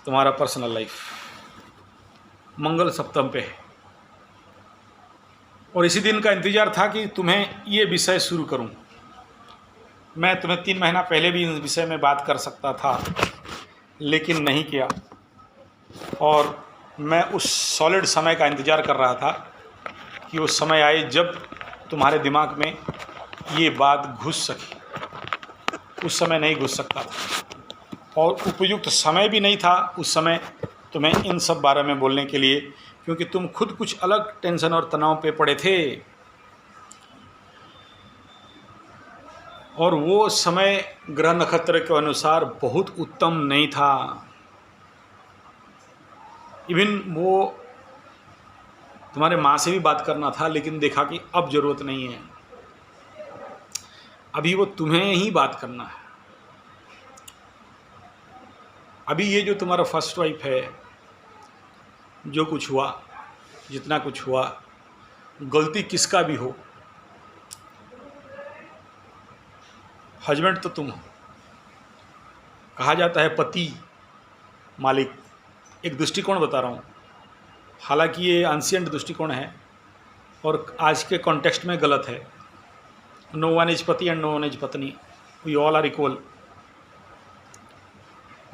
तुम्हारा personal life मंगल सप्तम पे है और इसी दिन का इंतज़ार था कि तुम्हें ये विषय शुरू करूं। मैं तुम्हें 3 महीना पहले भी इस विषय में बात कर सकता था, लेकिन नहीं किया। और मैं उस सॉलिड समय का इंतज़ार कर रहा था कि वो समय आए जब तुम्हारे दिमाग में ये बात घुस सके। उस समय नहीं घुस सकता था और उपयुक्त समय भी नहीं था उस समय तुम्हें इन सब बारे में बोलने के लिए, क्योंकि तुम खुद कुछ अलग टेंशन और तनाव पे पड़े थे। और वो समय ग्रह नक्षत्र के अनुसार बहुत उत्तम नहीं था। इवन वो तुम्हारे माँ से भी बात करना था, लेकिन देखा कि अब ज़रूरत नहीं है, अभी वो तुम्हें ही बात करना है। अभी ये जो तुम्हारा फर्स्ट वाइफ है, जो कुछ हुआ, जितना कुछ हुआ, गलती किसका भी हो, हस्बैंड तो तुम हो। कहा जाता है पति मालिक, एक दृष्टिकोण बता रहा हूँ। हालांकि ये एंशिएंट दृष्टिकोण है और आज के कॉन्टेक्स्ट में गलत है। नो वन इज पति एंड नो वन इज पत्नी, वी ऑल आर इक्वल।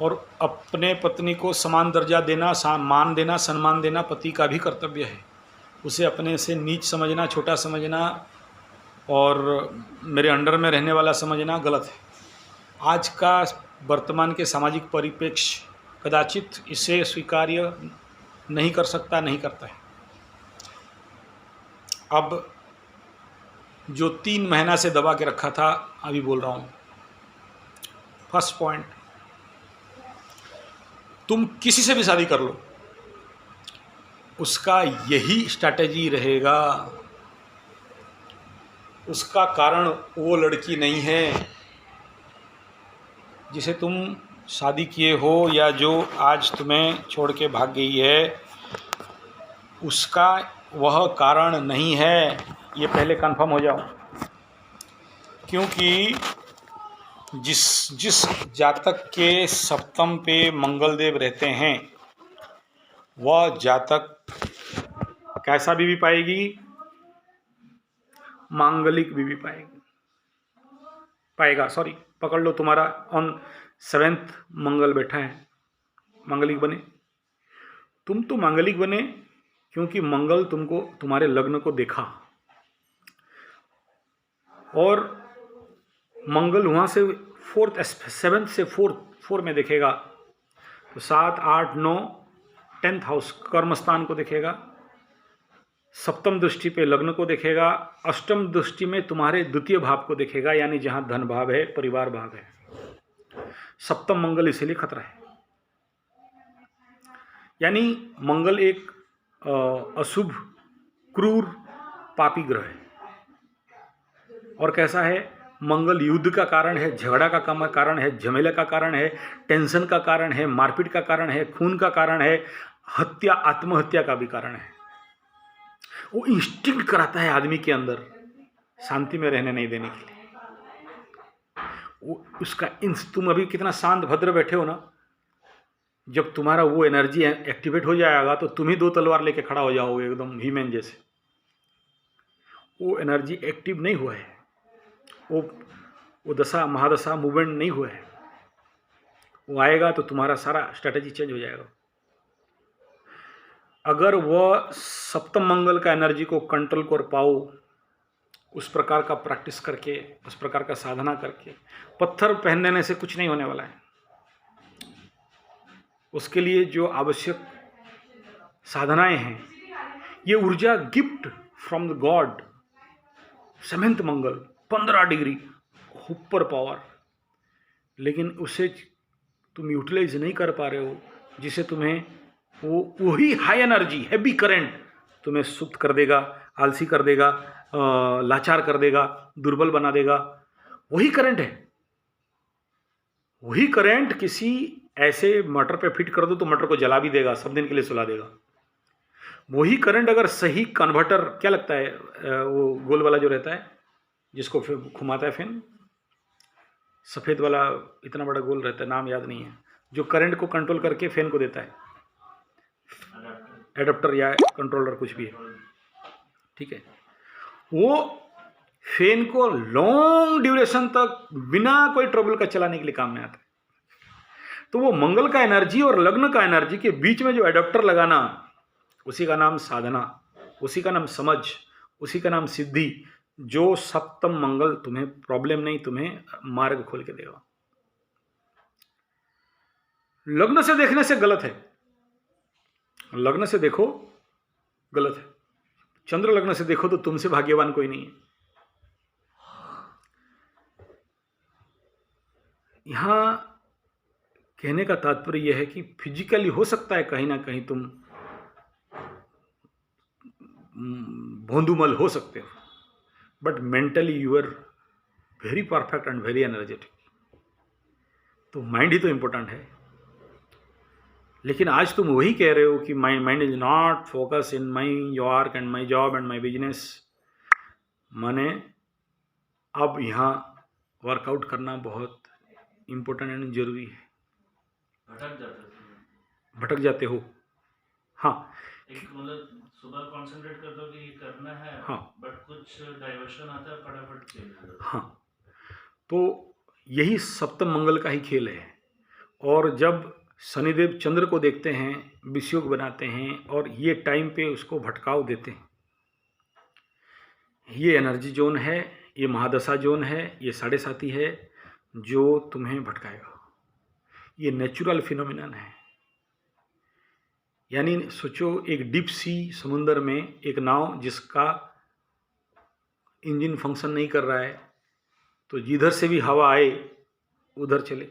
और अपने पत्नी को समान दर्जा देना, मान देना, सम्मान देना पति का भी कर्तव्य है। उसे अपने से नीच समझना, छोटा समझना और मेरे अंडर में रहने वाला समझना गलत है। आज का वर्तमान के सामाजिक परिप्रेक्ष्य कदाचित इसे स्वीकार्य नहीं कर सकता, नहीं करता है। अब जो 3 महीना से दबा के रखा था, अभी बोल रहा हूँ। फर्स्ट पॉइंट, तुम किसी से भी शादी कर लो, उसका यही स्ट्रैटेजी रहेगा। उसका कारण वो लड़की नहीं है जिसे तुम शादी किए हो या जो आज तुम्हें छोड़ के भाग गई है, उसका वह कारण नहीं है। ये पहले कंफर्म हो जाओ, क्योंकि जिस जातक के सप्तम पे मंगलदेव रहते हैं, वह जातक कैसा बीवी पाएगी? मांगलिक बीवी पाएगा। सॉरी, पकड़ लो, तुम्हारा ऑन 7th मंगल बैठा है, मांगलिक बने। तुम तो मांगलिक बने क्योंकि मंगल तुमको, तुम्हारे लग्न को देखा और मंगल वहाँ से 7th से 4 में देखेगा, तो 7, 8, 9, 10th हाउस कर्म स्थान को देखेगा। सप्तम दृष्टि पे लग्न को देखेगा। अष्टम दृष्टि में तुम्हारे द्वितीय भाव को देखेगा, यानी जहाँ धन भाव है, परिवार भाव है। सप्तम मंगल इसीलिए खतरा है। यानी मंगल एक अशुभ, क्रूर, पापी ग्रह है। और कैसा है? मंगल युद्ध का कारण है, झगड़ा का कारण है, झमेला का कारण है, टेंशन का कारण है, मारपीट का कारण है, खून का कारण है, हत्या, आत्महत्या का भी कारण है। वो इंस्टिंक्ट कराता है आदमी के अंदर शांति में रहने नहीं देने के लिए। वो उसका तुम अभी कितना शांत भद्र बैठे हो ना, जब तुम्हारा वो एनर्जी एक्टिवेट हो जाएगा तो तुम ही 2 तलवार लेके खड़ा हो जाओगे, एकदम हीमैन जैसे। वो एनर्जी एक्टिव नहीं हुआ है, वो दशा महादशा मूवमेंट नहीं हुआ है। वो आएगा तो तुम्हारा सारा स्ट्रैटेजी चेंज हो जाएगा। अगर वह सप्तम मंगल का एनर्जी को कंट्रोल कर पाओ, उस प्रकार का प्रैक्टिस करके, उस प्रकार का साधना करके, पत्थर पहनने से कुछ नहीं होने वाला है। उसके लिए जो आवश्यक साधनाएं हैं, ये ऊर्जा gift from the God. 7th Mangal 15 degree ऊपर पावर, लेकिन उसे तुम यूटिलाइज नहीं कर पा रहे हो, जिसे तुम्हें वही हाई एनर्जी, हैवी करंट तुम्हें सुप्त कर देगा, आलसी कर देगा, लाचार कर देगा, दुर्बल बना देगा। वही करंट है। वही करंट किसी ऐसे मटर पे फिट कर दो तो मटर को जला भी देगा, सब दिन के लिए सुला देगा। वही करंट अगर सही कन्वर्टर, क्या लगता है वो गोल वाला जो रहता है जिसको फिर घुमाता है, फैन, सफ़ेद वाला, इतना बड़ा गोल रहता है, नाम याद नहीं है, जो करंट को कंट्रोल करके फैन को देता है, एडाप्टर या कंट्रोलर कुछ भी है, ठीक है। वो फैन को लॉन्ग ड्यूरेशन तक बिना कोई ट्रबल का चलाने के लिए काम में आता है। तो वो मंगल का एनर्जी और लग्न का एनर्जी के बीच में जो एडाप्टर लगाना, उसी का नाम साधना, उसी का नाम समझ, उसी का नाम सिद्धि। जो सप्तम मंगल तुम्हें प्रॉब्लम नहीं, तुम्हें मार्ग खोल के देगा। लग्न से देखने से गलत है, लग्न से देखो गलत है, चंद्र लग्न से देखो तो तुमसे भाग्यवान कोई नहीं है। यहां कहने का तात्पर्य यह है कि फिजिकली हो सकता है कहीं ना कहीं तुम भोंदूमल हो सकते हो, but mentally you are very perfect and very energetic. तो माइंड ही तो इंपॉर्टेंट है। लेकिन आज तुम वही कह रहे हो कि my mind is not focus in my work and my job and my business. माने अब यहाँ वर्कआउट करना बहुत इम्पोर्टेंट एंड जरूरी है। भटक जाते हो, हाँ। एक मतलब सुबह कंसंट्रेट कर दो कि ये करना है, हाँ, बट कुछ डाइवर्शन आता है, फटाफट चेंज। हाँ, तो यही सप्तम मंगल का ही खेल है। और जब शनिदेव चंद्र को देखते हैं, विषयोग बनाते हैं और ये टाइम पे उसको भटकाव देते हैं, ये एनर्जी जोन है, ये महादशा जोन है, ये 7.5 है जो तुम्हें भटकाएगा। ये नेचुरल फिनोमिनन है। यानी सोचो एक डीप सी समुंदर में एक नाव जिसका इंजन फंक्शन नहीं कर रहा है, तो जिधर से भी हवा आए उधर चले,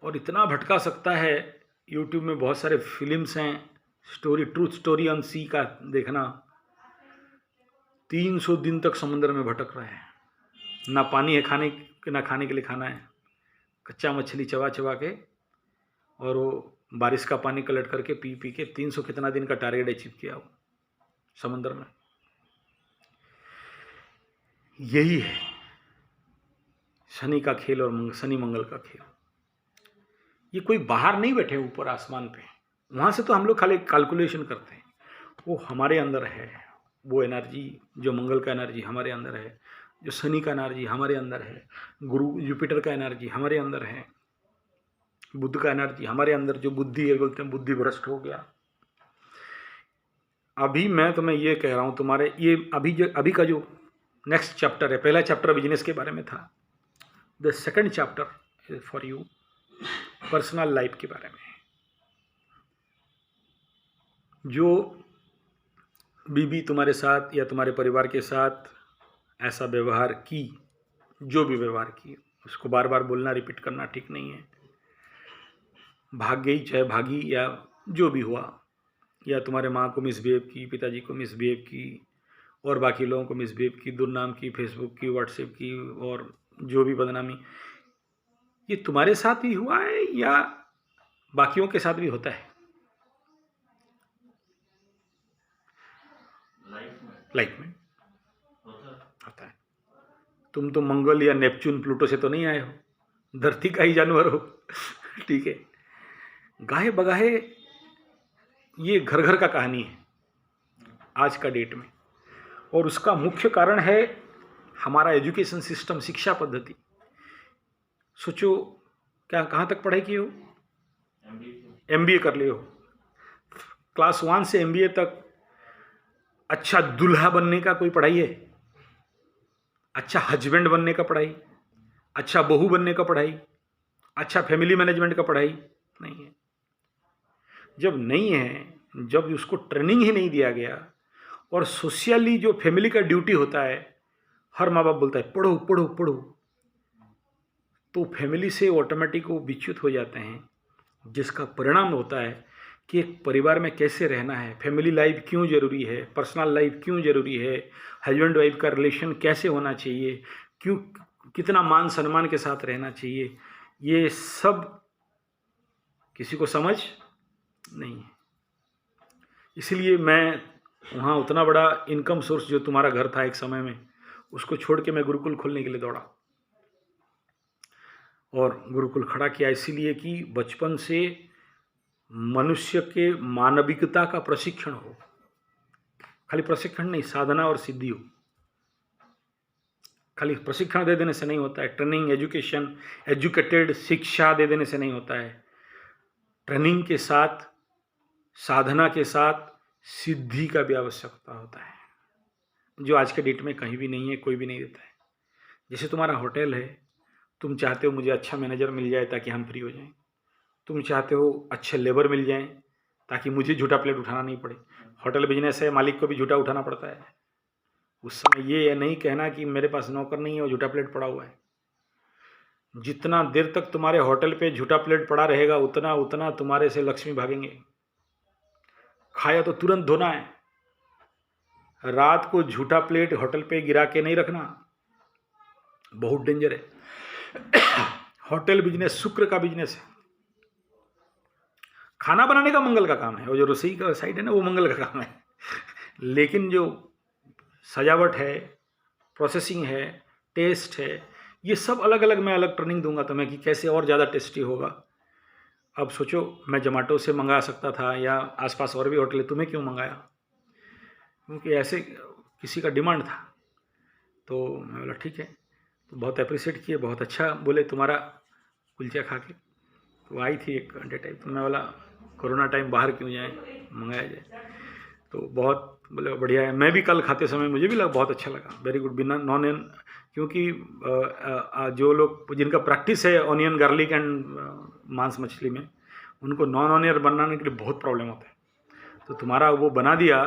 और इतना भटका सकता है। यूट्यूब में बहुत सारे फिल्म्स हैं, स्टोरी, ट्रूथ स्टोरी ऑन सी का देखना। 300 दिन तक समुद्र में भटक रहे हैं, ना पानी है खाने, ना खाने के लिए खाना है, कच्चा मछली चबा चबा के, और वो बारिश का पानी कलेक्ट करके पी पी के 300 कितना दिन का टारगेट अचीव किया वो समुद्र में। यही है शनि का खेल और शनि मंगल का खेल। ये कोई बाहर नहीं बैठे ऊपर आसमान पे, वहाँ से तो हम लोग खाली कैलकुलेशन करते हैं। वो हमारे अंदर है, वो एनर्जी जो मंगल का एनर्जी हमारे अंदर है, जो शनि का एनर्जी हमारे अंदर है, गुरु जुपिटर का एनर्जी हमारे अंदर है, बुद्ध का एनर्जी हमारे अंदर, जो बुद्धि है बोलते हैं बुद्धि भ्रष्ट हो गया। अभी मैं तुम्हें ये कह रहा हूँ, तुम्हारे ये अभी का जो नेक्स्ट चैप्टर है, पहला चैप्टर बिजनेस के बारे में था, the second chapter is for you personal life के बारे में। जो बीबी तुम्हारे साथ या तुम्हारे परिवार के साथ ऐसा व्यवहार की, जो भी व्यवहार की, उसको बार बार बोलना, रिपीट करना ठीक नहीं है। भाग गई चाहे भागी या जो भी हुआ, या तुम्हारे माँ को मिसबिहेव की, पिताजी को मिसबिहेव की, और बाकी लोगों को मिसबिहेव की, दुर्नाम की, फेसबुक की, व्हाट्सएप की, और जो भी बदनामी, ये तुम्हारे साथ ही हुआ है या बाकियों के साथ भी होता है? लाइफ में होता है। तुम तो मंगल या नेपच्यून प्लूटो से तो नहीं आए हो, धरती का ही जानवर हो, ठीक है। गाहे बगाहे ये घर घर का कहानी है आज का डेट में, और उसका मुख्य कारण है हमारा एजुकेशन सिस्टम, शिक्षा पद्धति। सोचो, क्या कहाँ तक पढ़ाई की हो? MBA कर लिए हो। क्लास 1 से MBA तक अच्छा दूल्हा बनने का कोई पढ़ाई है? अच्छा हस्बैंड बनने का पढ़ाई? अच्छा बहू बनने का पढ़ाई? अच्छा फैमिली मैनेजमेंट का पढ़ाई? नहीं है। जब नहीं है, जब उसको ट्रेनिंग ही नहीं दिया गया, और सोशली जो फैमिली का ड्यूटी होता है, हर माँ बाप बोलता है पढ़ो पढ़ो पढ़ो, तो फैमिली से ऑटोमेटिक वो विच्युत हो जाते हैं, जिसका परिणाम होता है कि एक परिवार में कैसे रहना है, फैमिली लाइफ क्यों ज़रूरी है, पर्सनल लाइफ क्यों ज़रूरी है, हस्बैंड वाइफ का रिलेशन कैसे होना चाहिए, क्यों, कितना मान सम्मान के साथ रहना चाहिए, ये सब किसी को समझ नहीं है। इसलिए मैं वहाँ उतना बड़ा इनकम सोर्स जो तुम्हारा घर था एक समय में, उसको छोड़ के मैं गुरुकुल खोलने के लिए दौड़ा। और गुरुकुल खड़ा किया इसीलिए कि बचपन से मनुष्य के मानविकता का प्रशिक्षण हो, खाली प्रशिक्षण नहीं, साधना और सिद्धि हो। खाली प्रशिक्षण दे देने से नहीं होता है, ट्रेनिंग, एजुकेशन, एजुकेटेड शिक्षा दे देने से नहीं होता है। ट्रेनिंग के साथ, साधना के साथ सिद्धि का भी आवश्यकता होता है, जो आज के डेट में कहीं भी नहीं है, कोई भी नहीं देता है। जैसे तुम्हारा होटल है, तुम चाहते हो मुझे अच्छा मैनेजर मिल जाए ताकि हम फ्री हो जाएं, तुम चाहते हो अच्छे लेबर मिल जाएं ताकि मुझे झूठा प्लेट उठाना नहीं पड़े। होटल बिजनेस है, मालिक को भी झूठा उठाना पड़ता है। उस समय ये नहीं कहना कि मेरे पास नौकर नहीं है और झूठा प्लेट पड़ा हुआ है। जितना देर तक तुम्हारे होटल पे झूठा प्लेट पड़ा रहेगा उतना उतना तुम्हारे से लक्ष्मी भागेंगे। खाया तो तुरंत धोना है, रात को झूठा प्लेट होटल पे गिरा के नहीं रखना, बहुत डेंजर है। होटल बिजनेस शुक्र का बिजनेस है। खाना बनाने का मंगल का काम है, और जो रसोई का साइड है ना वो मंगल का काम है। लेकिन जो सजावट है, प्रोसेसिंग है, टेस्ट है, ये सब अलग अलग मैं अलग ट्रेनिंग दूंगा तुम्हें कि कैसे और ज़्यादा टेस्टी होगा। अब सोचो, मैं जोमेटो से मंगा सकता था या आसपास और भी होटल है, तुम्हें क्यों मंगाया? क्योंकि ऐसे किसी का डिमांड था। तो मैं बोला ठीक है, तो बहुत अप्रिशिएट किए, बहुत अच्छा बोले तुम्हारा कुलचा खा के। तो आई थी एक घंटे टाइप, तो मैं बोला कोरोना टाइम बाहर क्यों जाए, मंगाया जाए। तो बहुत बोले बढ़िया है। मैं भी कल खाते समय मुझे भी लगा, बहुत अच्छा लगा, वेरी गुड, बिना नॉन एन, क्योंकि जो लोग जिनका प्रैक्टिस है ऑनियन गार्लिक एंड मांस मछली में, उनको नॉन ऑनियन बनाने के लिए बहुत प्रॉब्लम होता है। तो तुम्हारा वो बना दिया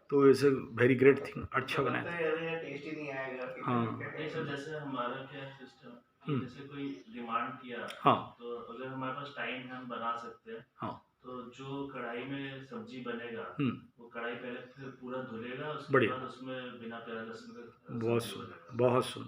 तो इट्स वेरी ग्रेट थिंग, अच्छा बनाया था। टेस्ट ही नहीं आएगा। हाँ नहीं सर, जैसे हमारा क्या सिस्टम, जैसे कोई डिमांड किया, हाँ तो अगर हमारे पास टाइम है हम बना सकते हैं। हाँ तो जो कढ़ाई में सब्जी बनेगा, वो कढ़ाई पहले फिर पूरा धुलेगा, उसके बढ़िया। बाद उसमें बिना प्याज लहसुन का बहुत सब्जी सुंदर, बनेगा। बहुत सुंदर।